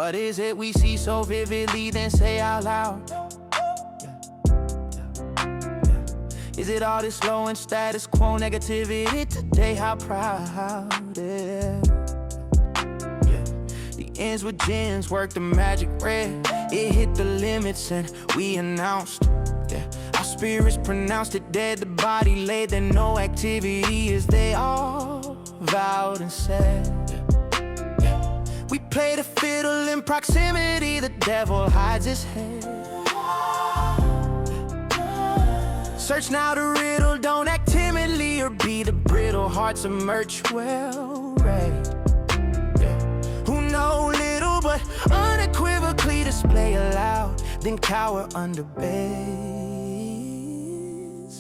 What is it we see so vividly, then say out loud? Is it all this low and status quo negativity today? How proud, yeah. The ends with gins, work the magic red. It hit the limits and we announced, our spirits pronounced it dead. The body laid there, no activity as they all vowed and said. We play the fiddle in proximity, the devil hides his head. Search now the riddle, don't act timidly or be the brittle. Hearts emerge well read. Who know little but unequivocally display aloud, then cower under beds.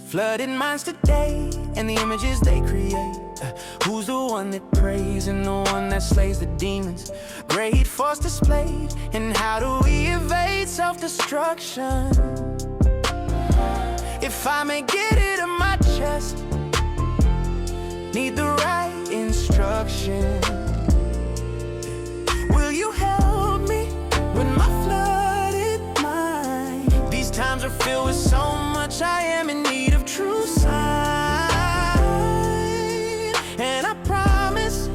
Flooded minds today and the images they create. Who's the one that prays and the one that slays the demons? Great force displayed, and how do we evade self-destruction? If I may get it in my chest, need the right instruction. Will you help me with my flooded mind? These times are filled with so much, I am in need of true sight. And I promise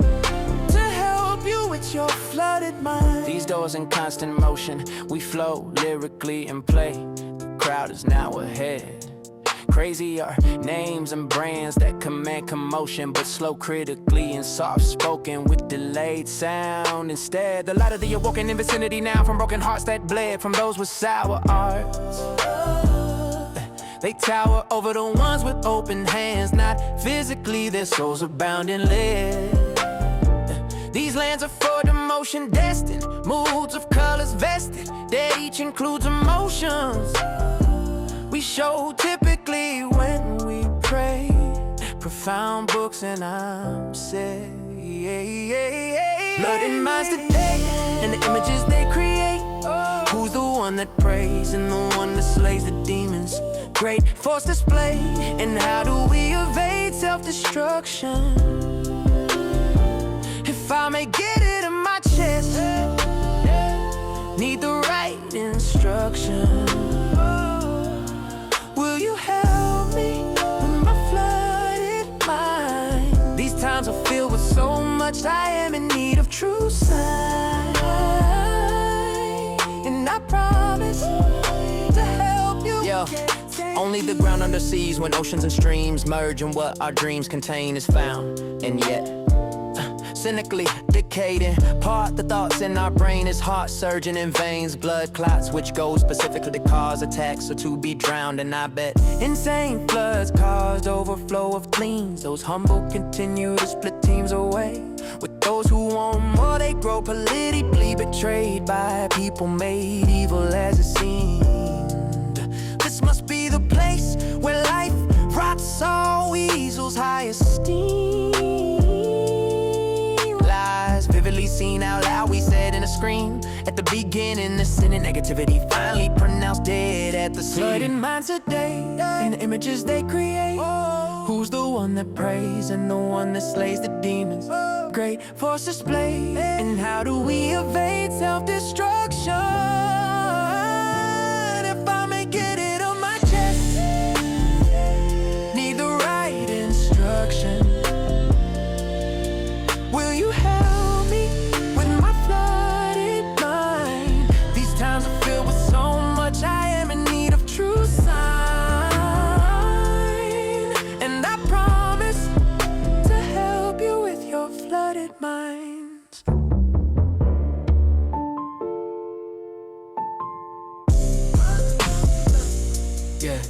to help you with your flooded mind. These doors in constant motion, we flow lyrically and play. The crowd is now ahead. Crazy are names and brands that command commotion, but slow critically and soft-spoken with delayed sound instead. The light of the awoken in vicinity now, from broken hearts that bled, from those with sour arts. They tower over the ones with open hands, not physically, their souls are bound in lead. These lands are for demotion destined, moods of colors vested, that each includes emotions we show typically when we pray. Profound books and I'm said. Blood in minds today and the images they create. Who's the one that prays and the one that slays the demons? Great force display, and how do we evade self-destruction? If I may get it in my chest, need the right instruction. Will you help me with my flooded mind? These times are filled with so much, I am in need of true sight. And I promise to help you. Only the ground under seas, when oceans and streams merge, and what our dreams contain is found. And yet cynically decaying, part the thoughts in our brain is heart surging in veins, blood clots which go specifically to cause attacks or to be drowned. And I bet insane floods caused overflow of cleans. Those humble continue to split teams away. With those who want more, they grow politically betrayed by people made evil as it seemed. This must be the place where life rots all weasels' high esteem. Vividly seen out loud, we said in a scream. At the beginning, the sin and negativity finally pronounced dead at the scene. Flooded minds today, and the images they create. Who's the one that prays and the one that slays the demons? Great force display, and how do we evade self-destruction? If I may get it on my chest, need the right instruction. Will you help me with my flooded mind? These times are filled with so much, I am in need of true sign. And I promise to help you with your flooded minds. Yeah.